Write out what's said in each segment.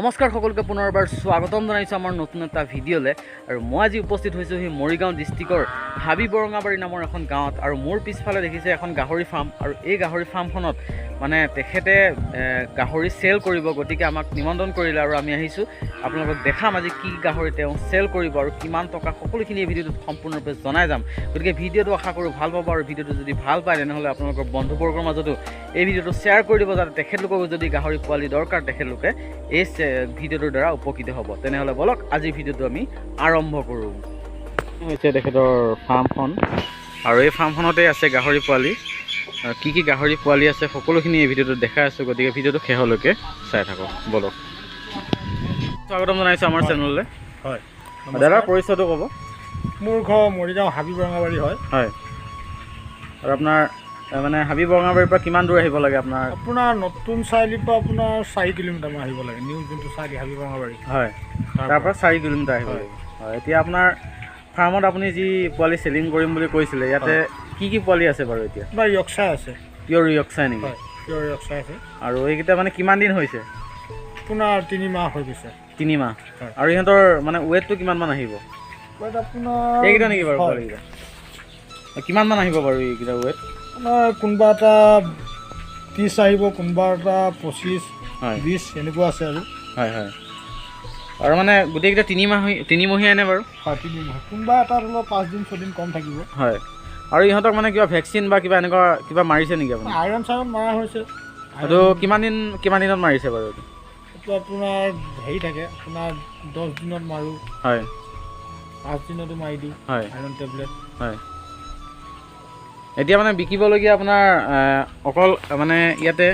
নমস্কাৰ সকলকে পুনৰবাৰ স্বাগতম জনাইছোঁ আমাৰ নতুন এটা ভিডিঅ'লৈ আৰু মই আজি উপস্থিত হৈছোঁ সেই মৰিগাঁও ডিষ্ট্ৰিক্টৰ হাবি বৰঙাবাৰী নামৰ এখন গাঁৱত আৰু মোৰ পিছফালে দেখিছে এখন গাহৰি ফাৰ্ম আৰু এই গাহৰি ফাৰ্মখনত মানে তেখেতে গাহৰি চেল কৰিব গতিকে আমাক নিমন্ত্ৰণ কৰিলে আৰু আমি আহিছোঁ আপোনালোকক দেখাম আজি কি গাহৰি তেওঁ চেল কৰিব আৰু কিমান টকা সকলোখিনি এই ভিডিঅ'টোত সম্পূৰ্ণৰূপে জনাই যাম গতিকে ভিডিঅ'টো আশা কৰোঁ ভাল পাব আৰু ভিডিঅ'টো যদি ভাল পায় তেনেহ'লে আপোনালোকৰ বন্ধুবৰ্গৰ মাজতো এই ভিডিঅ'টো শ্বেয়াৰ কৰি দিব যাতে তেখেতলোকক যদি গাহৰি পোৱালি দৰকাৰ তেখেতলোকে এই ভিডিঅ'টোৰ দ্বাৰা উপকৃত হ'ব তেনেহ'লে বলক আজিৰ ভিডিঅ'টো আমি আৰম্ভ কৰোঁ হৈছে তেখেতৰ ফাৰ্মখন আৰু এই ফাৰ্মখনতে আছে গাহৰি পোৱালি কি কি গাহৰি পোৱালি আছে সকলোখিনি এই ভিডিঅ'টোত দেখাই আছোঁ গতিকে ভিডিঅ'টো শেষলৈকে চাই থাকক বলক স্বাগতম জনাইছোঁ আমাৰ চেনেললৈ হয় দাদা পৰিচয়টো ক'ব মোৰ ঘৰ মৰিগাঁও হাবি বৰঙাবাৰী হয় হয় আৰু আপোনাৰ মানে হাবি বৰঙাবাৰীৰ পৰা কিমান দূৰ আহিব লাগে আপোনাৰ নতুন চাৰিআলিৰ পৰা আপোনাৰ 4 কিলোমিটাৰমান আহিব লাগে নিউ যোনটো চাৰিআলি হাবি বৰঙাবাৰী হয় তাৰ পৰা 4 কিলোমিটাৰ আহিব লাগে হয় এতিয়া আপোনাৰ ফাৰ্মত আপুনি যি পোৱালি চেলিং কৰিম বুলি কৈছিলে ইয়াতে কি কি পোৱালি আছে বাৰু এতিয়া আপোনাৰ য়কচাই আছে পিয়'ৰ য়কচাই নেকি হয় পিয়'ৰ য়কচাই আছে আৰু এইকেইটা মানে কিমান দিন হৈছে আপোনাৰ 3 মাহ হৈ গৈছে 3 মাহ আৰু ইহঁতৰ মানে ৱেটটো কিমানমান আহিব ৱেট আপোনাৰ এইকেইটা নেকি বাৰু পোৱালিকেইটা কিমানমান আহিব বাৰু এইকেইটা ৱেট আপোনাৰ কোনোবা এটা 30 আহিব কোনোবা এটা 25 20 এনেকুৱা আছে আৰু হয় হয় আৰু মানে গোটেইকেইটা 3 মহীয়া নে বাৰু হয় 3 মাহ কোনোবা এটা অলপ 5 দিন 6 দিন কম থাকিব হয় আৰু ইহঁতক মানে কিবা ভেকচিন বা কিবা এনেকুৱা কিবা মাৰিছে নেকি আপুনি আইৰণ চাইৰণ মাৰা হৈছে এইটো কিমান দিনত মাৰিছে বাৰু এইটো এইটো আপোনাৰ হেৰি থাকে আপোনাৰ 10 দিনত মাৰোঁ হয় 5 দিনতো মাৰি দিওঁ হয় আইৰণ টেবলেট হয় এতিয়া মানে বিকিবলগীয়া আপোনাৰ অকল মানে ইয়াতে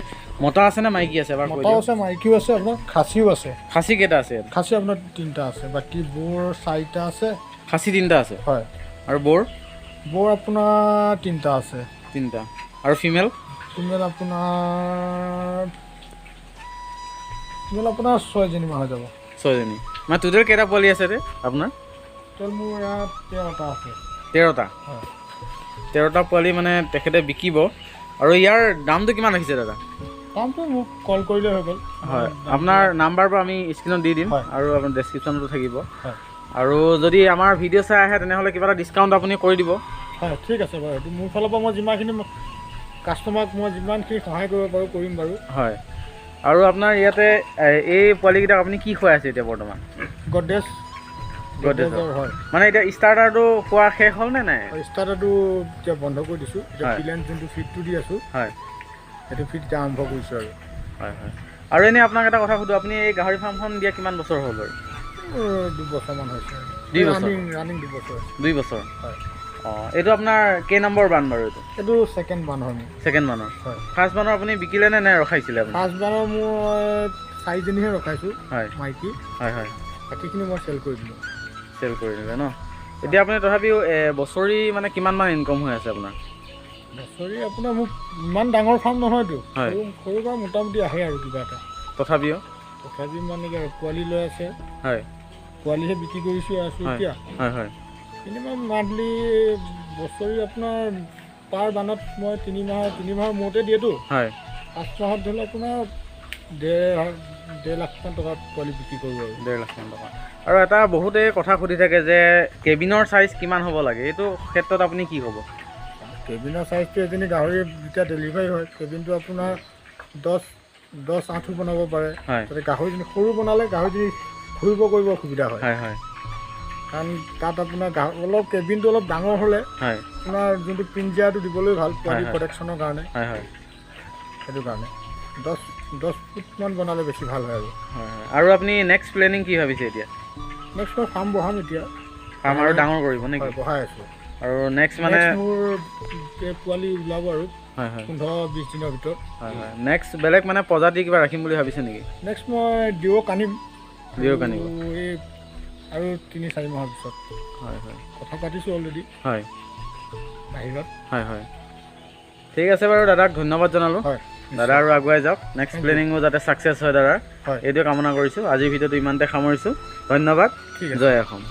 মতা আছে নে মাইকী আছে এবাৰ মতা আছে মাইকীও আছে আপোনাৰ খাচীও আছে খাচী কেইটা আছে খাচী আপোনাৰ 3টা আছে বাকী বৰ 4টা আছে খাচী 3টা আছে হয় আৰু বৰ আপোনাৰ 3টা আছে 3টা আৰু ফিমেল আপোনাৰ 6 জনী মান হৈ যাব 6 জনী মানে টোটেল কেইটা পোৱালি আছে ৰে আপোনাৰ টোটেল মোৰ ইয়াত 13টা আছে 13টা হয় 13টা পোৱালি মানে তেখেতে বিকিব আৰু ইয়াৰ দামটো কিমান ৰাখিছে দাদা দামটো মোক কল কৰিলে হৈ গ'ল হয় আপোনাৰ নাম্বাৰটো আমি স্ক্ৰীনত দি দিম আৰু আপোনাৰ ডেছক্ৰিপশ্যনতো থাকিব আৰু যদি আমাৰ ভিডিঅ' চাই আহে তেনেহ'লে কিবা এটা ডিছকাউণ্ট আপুনি কৰি দিব হয় ঠিক আছে বাৰু এইটো মোৰ ফালৰ পৰা মই যিমানখিনি কাষ্টমাৰক মই যিমানখিনি সহায় কৰিব পাৰোঁ কৰিম বাৰু হয় আৰু আপোনাৰ ইয়াতে এই পোৱালিকেইটাক আপুনি কি খুৱাই আছে এতিয়া বৰ্তমান গডৰেজ হয় মানে এতিয়া ষ্টাৰ্টাৰটো খোৱা শেষ হ'ল নে নাই ষ্টাৰ্টাৰটো এতিয়া বন্ধ কৰি দিছোঁ প্লেন যোনটো ফিডটো দি আছোঁ হয় সেইটো ফিড এতিয়া আৰম্ভ কৰিছোঁ আৰু হয় হয় আৰু এনেই আপোনাক এটা কথা সুধোঁ আপুনি এই গাহৰি ফাৰ্মখন দিয়া কিমান বছৰ হ'ল বাৰু 2 বছৰমান হৈছে 2 বছৰ ৰানিং 2 বছৰ 2 বছৰ হয় অঁ এইটো আপোনাৰ কেই নম্বৰ বান বাৰু এইটো ছেকেণ্ড বান হয় ছেকেণ্ড বানৰ হয় ফাৰ্ষ্ট বানৰ আপুনি বিকিলে নে ৰখাইছিলে আপুনি ফাৰ্ষ্ট বানৰ মই 4জনীহে ৰখাইছোঁ হয় মাইকী হয় হয় বাকীখিনি মই চেল কৰি দিলোঁ চেল কৰি দিলে ন এতিয়া আপুনি তথাপিও বছৰি মানে কিমানমান ইনকম হৈ আছে আপোনাৰ বছৰি আপোনাৰ মোক ইমান ডাঙৰ ফাৰ্ম নহয়তো হয় সৰু পৰা মোটামুটি আহে আৰু কিবা এটা তথাপিও মানে কি পোৱালি লৈ আছে হয় পোৱালিহে বিক্ৰী কৰিছোঁ আছোঁ এতিয়া হয় হয় মিনিমাম মান্থলি বছৰি আপোনাৰ পাৰ বানত মই 3 মাহৰ মূৰতে দিয়েতো হয় 5 মাহত ধৰি লওক আপোনাৰ 1.5 লাখমান টকা পোৱালি বিক্ৰী কৰোঁ আৰু 1.5 লাখমান টকা আৰু এটা বহুতে কথা সুধি থাকে যে কেবিনৰ চাইজ কিমান হ'ব লাগে এইটো ক্ষেত্ৰত আপুনি কি ক'ব কেবিনৰ চাইজটো এজনী গাহৰি যেতিয়া ডেলিভাৰী হয় কেবিনটো আপোনাৰ 10-8 বনাব পাৰে তাতে গাহৰিজনী সৰু বনালে গাহৰিজনী ঘূৰিব কৰিব অসুবিধা হয় হয় হয় কাৰণ তাত আপোনাৰ অলপ কেবিনটো অলপ ডাঙৰ হ'লে হয় আপোনাৰ যোনটো পিঞ্জিৰাটো দিবলৈ ভাল পোৱালি প্ৰটেকশ্যনৰ কাৰণে হয় হয় সেইটো কাৰণে 10 ফুটমান বনালে বেছি ভাল হয় আৰু হয় হয় আৰু আপুনি নেক্সট প্লেনিং কি ভাবিছে এতিয়া নেক্সট মই ফাৰ্ম বহাম এতিয়া ফাৰ্ম আৰু ডাঙৰ কৰিব নেকি বহাই আছোঁ আৰু নেক্সট মানে মোৰ পোৱালি ওলাব আৰু হয় হয় 15-20 দিনৰ ভিতৰত হয় হয় নেক্সট বেলেগ মানে প্ৰজাতি কিবা ৰাখিম বুলি ভাবিছে নেকি নেক্সট মই ডিঅ'ক আনিম এই আৰু 3-4 মাহৰ পিছত হয় হয় কথা পাতিছোঁ অলৰেডি হয় বাহিৰত হয় হয় ঠিক আছে বাৰু দাদাক ধন্যবাদ জনালোঁ হয় দাদা আৰু আগুৱাই যাওক নেক্সট প্লেনিঙো যাতে ছাকচেছ হয় দাদাৰ এইটোৱে কামনা কৰিছোঁ আজিৰ ভিডিঅ'টো ইমানতে সামৰিছোঁ ধন্যবাদ জয় অসম